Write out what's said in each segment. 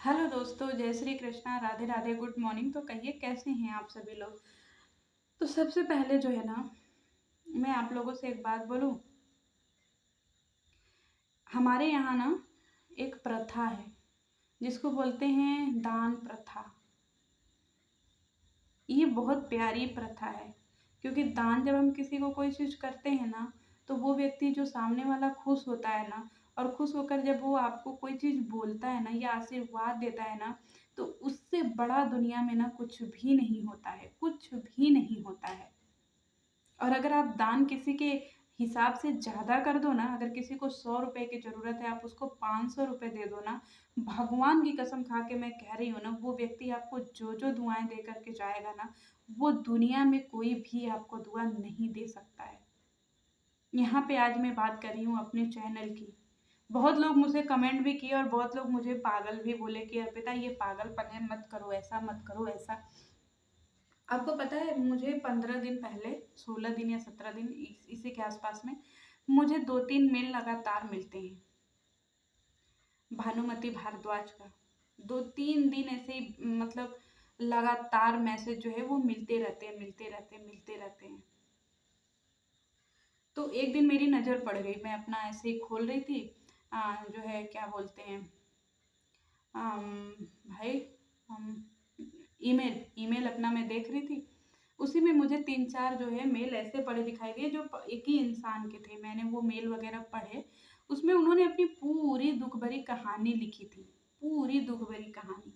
Hello दोस्तों, जय Shri Krishna, Radhe Radhe, good morning. तो कहिए कैसे हैं आप सभी लोग। तो सबसे पहले जो है ना, मैं आप लोगों से एक बात बोलूं। हमारे यहाँ ना एक प्रथा है जिसको बोलते हैं दान प्रथा। ये बहुत प्यारी प्रथा है, क्योंकि दान जब हम किसी को कोई चीज़ करते हैं ना, तो वो व्यक्ति जो सामने वाला खुश होता है ना, और खुश होकर जब वो आपको कोई चीज़ बोलता है ना या आशीर्वाद देता है ना, तो उससे बड़ा दुनिया में ना कुछ भी नहीं होता है, कुछ भी नहीं होता है। और अगर आप दान किसी के हिसाब से ज़्यादा कर दो ना, अगर किसी को 100 रुपए की ज़रूरत है, आप उसको 500 रुपए दे दो ना, भगवान की कसम खा के मैं कह रही हूँ ना, वो व्यक्ति आपको जो जो दुआएं दे करके जाएगा ना, वो दुनिया में कोई भी आपको दुआ नहीं दे सकता है। यहाँ पे आज मैं बात कर रही हूँ अपने चैनल की। बहुत लोग मुझे कमेंट भी किए और बहुत लोग मुझे पागल भी बोले कि अर्पिता ये पागलपन है, मत करो ऐसा, मत करो ऐसा। आपको पता है, मुझे 15 दिन पहले, 16 दिन या 17 दिन इसी के आसपास में, मुझे 2-3 मेल लगातार मिलते हैं भानुमति भारद्वाज का। 2-3 दिन ऐसे ही मतलब लगातार मैसेज जो है वो मिलते रहते हैं, मिलते रहते हैं, मिलते रहते हैं। तो एक दिन मेरी नज़र पड़ गई, मैं अपना ऐसे ही खोल रही थी, जो है क्या बोलते हैं, भाई, ईमेल ईमेल अपना मैं देख रही थी। उसी में मुझे 3-4 जो है मेल ऐसे पढ़े दिखाई दिए जो एक ही इंसान के थे। मैंने वो मेल वगैरह पढ़े। उसमें उन्होंने अपनी पूरी दुख भरी कहानी लिखी थी, पूरी दुख भरी कहानी।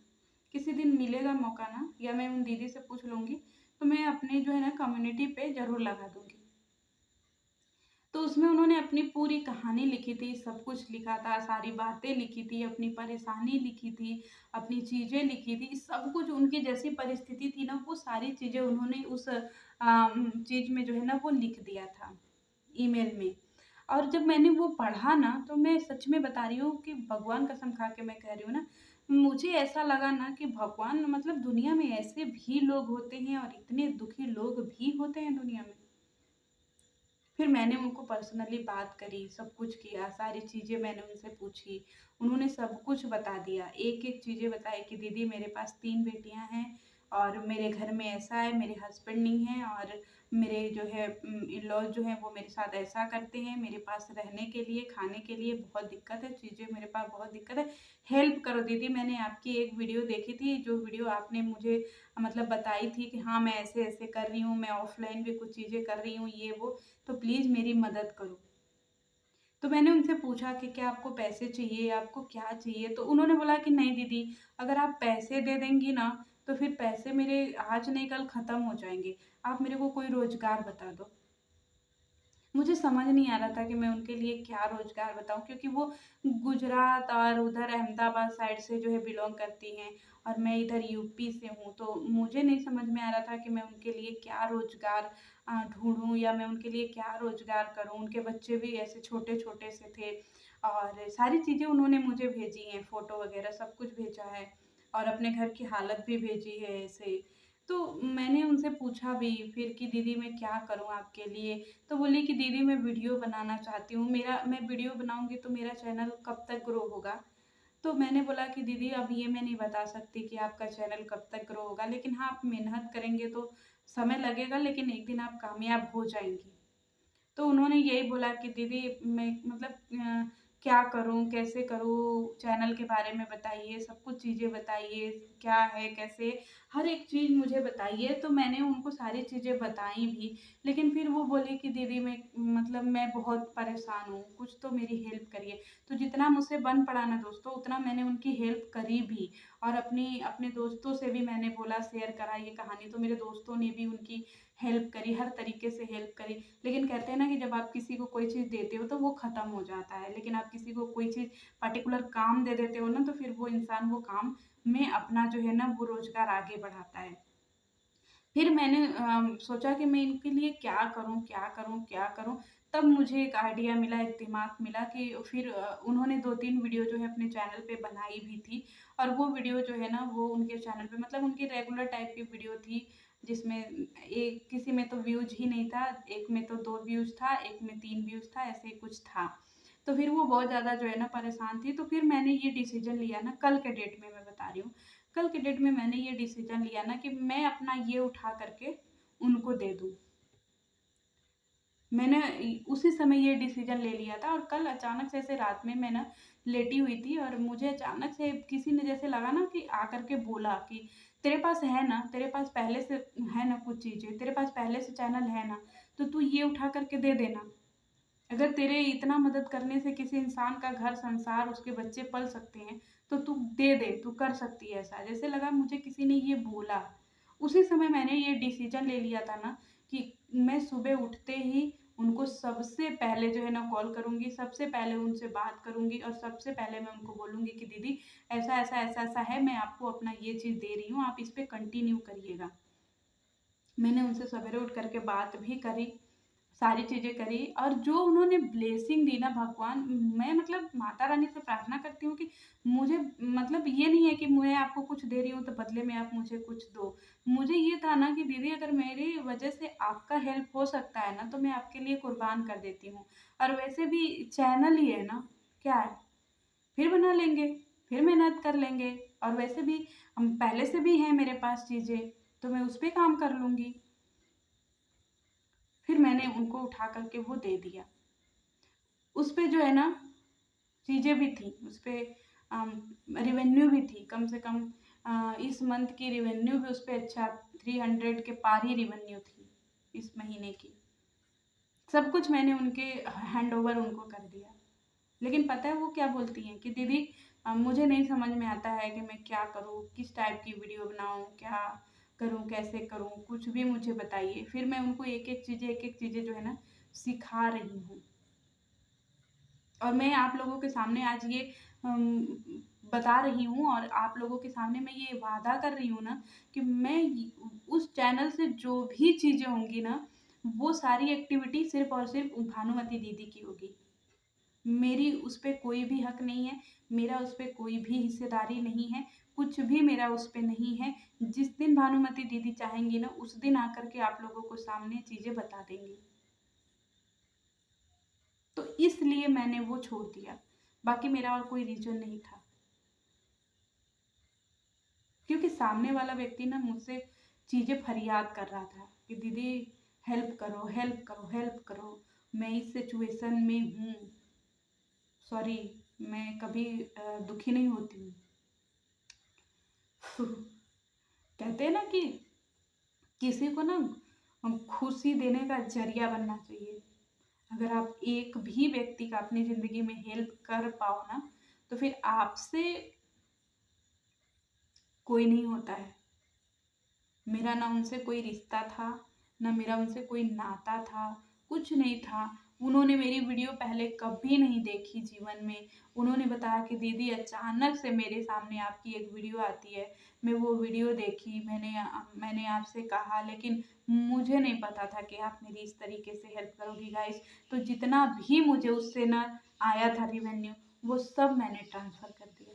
किसी दिन मिलेगा मौका ना, या मैं उन दीदी से पूछ लूँगी, तो मैं अपनी जो है ना कम्युनिटी पे ज़रूर लगा दूँगी। तो उसमें उन्होंने अपनी पूरी कहानी लिखी थी, सब कुछ लिखा था, सारी बातें लिखी थी, अपनी परेशानी लिखी थी, अपनी चीज़ें लिखी थी, सब कुछ उनकी जैसी परिस्थिति थी ना, वो सारी चीज़ें उन्होंने उस चीज़ में जो है ना वो लिख दिया था, ईमेल में। और जब मैंने वो पढ़ा ना, तो मैं सच में बता रही हूँ कि भगवान कसम खा के मैं कह रही हूँ ना, मुझे ऐसा लगा ना कि भगवान, मतलब दुनिया में ऐसे भी लोग होते हैं और इतने दुखी लोग भी होते हैं दुनिया में। फिर मैंने उनको पर्सनली बात करी, सब कुछ किया, सारी चीज़ें मैंने उनसे पूछी। उन्होंने सब कुछ बता दिया, एक-एक चीज़ें बताई कि दीदी मेरे पास 3 बेटियाँ हैं और मेरे घर में ऐसा है, मेरे हस्बैंड नहीं हैं और मेरे जो है इन-लॉज़ जो हैं वो मेरे साथ ऐसा करते हैं, मेरे पास रहने के लिए, खाने के लिए बहुत दिक्कत है, चीज़ें मेरे पास बहुत दिक्कत है, हेल्प करो दीदी। मैंने आपकी एक वीडियो देखी थी, जो वीडियो आपने मुझे मतलब बताई थी कि हाँ, मैं ऐसे-ऐसे कर रही हूँ, मैं ऑफ़लाइन भी कुछ चीज़ें कर रही हूँ, ये वो। तो प्लीज़ मेरी मदद करो। तो मैंने उनसे पूछा कि क्या आपको पैसे चाहिए, आपको क्या चाहिए? तो उन्होंने बोला कि नहीं दीदी, अगर आप पैसे दे देंगी ना, तो फिर पैसे मेरे आज नहीं कल ख़त्म हो जाएँगे। आप मेरे को कोई रोज़गार बता दो। मुझे समझ नहीं आ रहा था कि मैं उनके लिए क्या रोज़गार बताऊँ, क्योंकि वो गुजरात और उधर अहमदाबाद साइड से जो है बिलॉन्ग करती हैं और मैं इधर यूपी से हूँ। तो मुझे नहीं समझ में आ रहा था कि मैं उनके लिए क्या रोज़गार ढूँढूँ या मैं उनके लिए क्या रोज़गार करूँ। उनके बच्चे भी ऐसे छोटे-छोटे से थे और सारी चीज़ें उन्होंने मुझे भेजी हैं, फ़ोटो वग़ैरह सब कुछ भेजा है और अपने घर की हालत भी भेजी है ऐसे। तो मैंने उनसे पूछा भी फिर कि दीदी मैं क्या करूँ आपके लिए? तो बोली कि दीदी मैं वीडियो बनाना चाहती हूँ, मेरा मैं वीडियो बनाऊँगी तो मेरा चैनल कब तक ग्रो होगा? तो मैंने बोला कि दीदी अब ये मैं नहीं बता सकती कि आपका चैनल कब तक ग्रो होगा, लेकिन हाँ, आप मेहनत करेंगे तो समय लगेगा, लेकिन एक दिन आप कामयाब हो जाएँगी। तो उन्होंने यही बोला कि दीदी मैं मतलब क्या करूँ, कैसे करूँ? चैनल के बारे में बताइए, सब कुछ चीज़ें बताइए, क्या है, कैसे? हर एक चीज़ मुझे बताइए। तो मैंने उनको सारी चीज़ें बताई भी, लेकिन फिर वो बोली कि दीदी मैं मतलब मैं बहुत परेशान हूँ, कुछ तो मेरी हेल्प करिए। तो जितना मुझसे बन पड़ा ना दोस्तों, उतना मैंने उनकी हेल्प करी भी और अपने दोस्तों से भी मैंने बोला, शेयर करा ये कहानी, तो मेरे दोस्तों ने भी उनकी हेल्प करी, हर तरीके से हेल्प करी। लेकिन कहते हैं ना कि जब आप किसी को कोई चीज़ देते हो तो वो ख़त्म हो जाता है, लेकिन आप किसी को कोई चीज़ पर्टिकुलर काम दे देते हो ना, तो फिर वो इंसान वो काम में अपना जो है ना वो रोज़गार आगे बढ़ाता है। फिर मैंने सोचा कि मैं इनके लिए क्या करूँ, क्या करूँ, क्या करूँ? तब मुझे एक आइडिया मिला, एक दिमाग मिला कि फिर उन्होंने 2-3 वीडियो जो है अपने चैनल पे बनाई भी थी और वो वीडियो जो है ना वो उनके चैनल पे मतलब उनकी रेगुलर टाइप की वीडियो थी, जिसमें एक किसी में तो व्यूज़ ही नहीं था, एक में तो 2 व्यूज़ था, एक में 3 व्यूज़ था, ऐसे ही कुछ था। तो फिर वो बहुत ज़्यादा जो है ना परेशान थी, तो फिर मैंने ये डिसीज़न लिया ना, कल के डेट में मैं बता रही हूँ, कल के डेट में मैंने ये डिसीज़न लिया ना कि मैं अपना ये उठा कर के उनको दे दूँ। मैंने उसी समय ये डिसीज़न ले लिया था, और कल अचानक से ऐसे रात में मैं ना लेटी हुई थी, और मुझे अचानक से किसी ने जैसे लगा ना कि आकर के बोला कि तेरे पास है ना, तेरे पास पहले से है ना कुछ चीज़ें, तेरे पास पहले से चैनल है ना, तो तू ये उठा कर के दे देना। अगर तेरे इतना मदद करने से किसी इंसान का घर संसार, उसके बच्चे पल सकते हैं, तो तू दे दे, तू कर सकती है ऐसा। जैसे लगा मुझे किसी ने ये बोला, उसी समय मैंने ये डिसीजन ले लिया था ना कि मैं सुबह उठते ही उनको सबसे पहले जो है ना कॉल करूँगी, सबसे पहले उनसे बात करूँगी, और सबसे पहले मैं उनको बोलूँगी कि दीदी ऐसा है, मैं आपको अपना ये चीज़ दे रही हूँ, आप इस पे कंटिन्यू करिएगा। मैंने उनसे सवेरे उठ कर के बात भी करी, सारी चीज़ें करी, और जो उन्होंने ब्लेसिंग दी ना भगवान, मैं मतलब माता रानी से प्रार्थना करती हूँ कि मुझे मतलब ये नहीं है कि मैं आपको कुछ दे रही हूँ तो बदले में आप मुझे कुछ दो। मुझे ये था ना कि दीदी अगर मेरी वज़ह से आपका हेल्प हो सकता है ना, तो मैं आपके लिए कुर्बान कर देती हूँ। और वैसे भी चैनल ही है ना, क्या है? फिर बना लेंगे, फिर मेहनत कर लेंगे, और वैसे भी हम पहले से भी हैं मेरे पास चीज़ें, तो मैं उस पे काम कर लूँगी। फिर मैंने उनको उठा कर के वो दे दिया। उस पे जो है ना चीज़ें भी थी, उस पे रिवेन्यू भी थी, कम से कम इस मंथ की रिवेन्यू भी उस पे अच्छा 300 के पार ही रिवेन्यू थी इस महीने की। सब कुछ मैंने उनके हैंडओवर उनको कर दिया। लेकिन पता है वो क्या बोलती हैं कि दीदी मुझे नहीं समझ में आता है कि मैं क्या करूँ, किस टाइप की वीडियो बनाऊँ, क्या करूँ, कैसे करूँ, कुछ भी मुझे बताइए। फिर मैं उनको एक-एक चीज़ें जो है ना सिखा रही हूँ। और मैं आप लोगों के सामने आज ये बता रही हूँ, और आप लोगों के सामने मैं ये वादा कर रही हूँ ना कि मैं उस चैनल से जो भी चीज़ें होंगी ना, वो सारी एक्टिविटी सिर्फ़ और सिर्फ़ भानुमति दीदी की होगी। मेरी उस पे कोई भी हक नहीं है, मेरा उस पे कोई भी हिस्सेदारी नहीं है, कुछ भी मेरा उस पे नहीं है। जिस दिन भानुमति दीदी चाहेंगी ना, उस दिन आकर के आप लोगों को सामने चीज़ें बता देंगी। तो इसलिए मैंने वो छोड़ दिया, बाकी मेरा और कोई रीज़न नहीं था। क्योंकि सामने वाला व्यक्ति ना मुझसे चीज़ें फरियाद कर रहा था कि दीदी हेल्प करो, हेल्प करो, हेल्प करो, मैं इस सिचुएशन में हूँ, सॉरी, मैं कभी दुखी नहीं होती हूँ। कहते हैं ना कि किसी को ना खुशी देने का ज़रिया बनना चाहिए। अगर आप एक भी व्यक्ति का अपनी ज़िंदगी में हेल्प कर पाओ ना, तो फिर आपसे कोई नहीं होता है। मेरा ना उनसे कोई रिश्ता था, ना मेरा उनसे कोई नाता था, कुछ नहीं था। उन्होंने मेरी वीडियो पहले कभी नहीं देखी जीवन में। उन्होंने बताया कि दीदी अचानक से मेरे सामने आपकी एक वीडियो आती है। मैं वो वीडियो देखी, मैंने आपसे कहा, लेकिन मुझे नहीं पता था कि आप मेरी इस तरीके से हेल्प करोगी गाइस। तो जितना भी मुझे उससे ना आया था रिवेन्यू, वो सब मैंने ट्रांसफ़र कर दिया।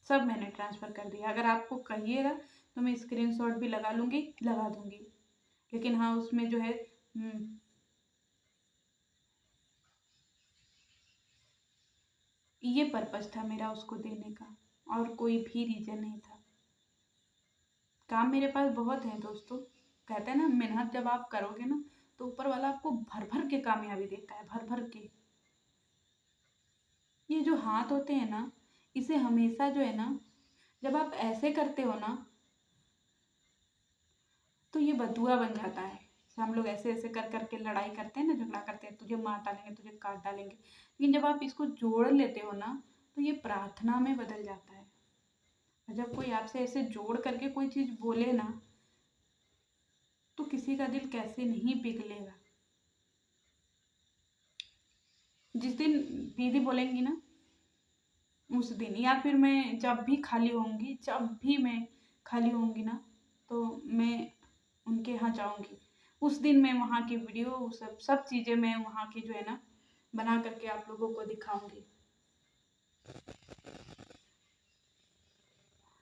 सब मैंने ट्रांसफ़र कर दिया। अगर आपको कहिएगा तो मैं स्क्रीनशॉट भी लगा लूँगी, लगा दूँगी। लेकिन हाँ, उसमें जो है ये पर्पज़ था मेरा उसको देने का, और कोई भी रीज़न नहीं था। काम मेरे पास बहुत है दोस्तों। कहते हैं ना मेहनत जब आप करोगे ना, तो ऊपर वाला आपको भर-भर के कामयाबी देता है, भर-भर के। ये जो हाथ होते हैं ना, इसे हमेशा जो है ना, जब आप ऐसे करते हो ना, तो ये बददुआ बन जाता है। जैसे हम लोग ऐसे-ऐसे कर के लड़ाई करते हैं ना, झगड़ा करते हैं, तुझे मार डालेंगे, तुझे काट डालेंगे। लेकिन जब आप इसको जोड़ लेते हो ना, तो ये प्रार्थना में बदल जाता है। और जब कोई आपसे ऐसे जोड़ करके कोई चीज़ बोले ना, तो किसी का दिल कैसे नहीं पिघलेगा। जिस दिन दीदी बोलेंगी ना, उस दिन, या फिर मैं जब भी खाली होंगी, जब भी मैं खाली होंगी ना, तो मैं उनके यहाँ जाऊँगी। उस दिन मैं वहाँ की वीडियो सब चीज़ें मैं वहाँ की जो है ना, बना कर के आप लोगों को दिखाऊँगी।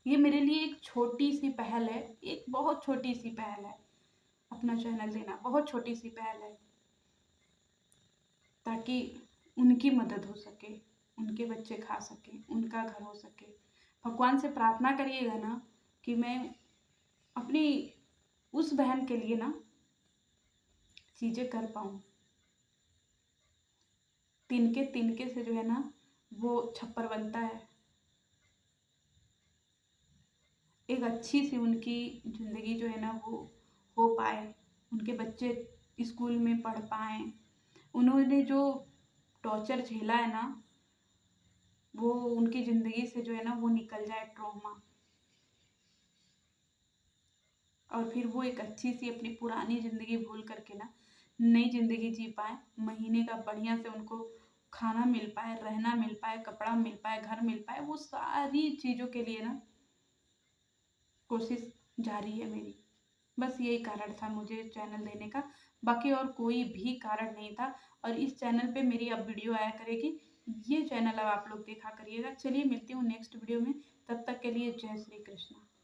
ये मेरे लिए एक छोटी-सी पहल है, एक बहुत छोटी-सी पहल है, अपना चैनल देना, बहुत छोटी-सी पहल है। ताकि उनकी मदद हो सके, उनके बच्चे खा सकें, उनका घर हो सके। भगवान से प्रार्थना करिएगा ना कि मैं अपनी उस बहन के लिए ना चीज़ें कर पाऊँ। तिनके तिनके से जो है ना वो छप्पर बनता है। एक अच्छी सी उनकी ज़िंदगी जो है ना वो हो पाए, उनके बच्चे स्कूल में पढ़ पाएँ। उन्होंने जो टॉर्चर झेला है ना, वो उनकी ज़िंदगी से जो है ना वो निकल जाए ट्रॉमा, और फिर वो एक अच्छी सी अपनी पुरानी ज़िंदगी भूल कर के ना नई ज़िंदगी जी पाएँ। महीने का बढ़िया से उनको खाना मिल पाए, रहना मिल पाए, कपड़ा मिल पाए, घर मिल पाए, वो सारी चीज़ों के लिए ना कोशिश जारी है मेरी। बस यही कारण था मुझे चैनल देने का, बाकी और कोई भी कारण नहीं था। और इस चैनल पे मेरी अब वीडियो आया करेगी, ये चैनल अब आप लोग देखा करिएगा। चलिए मिलती हूँ नेक्स्ट वीडियो में, तब तक के लिए जय श्री कृष्ण।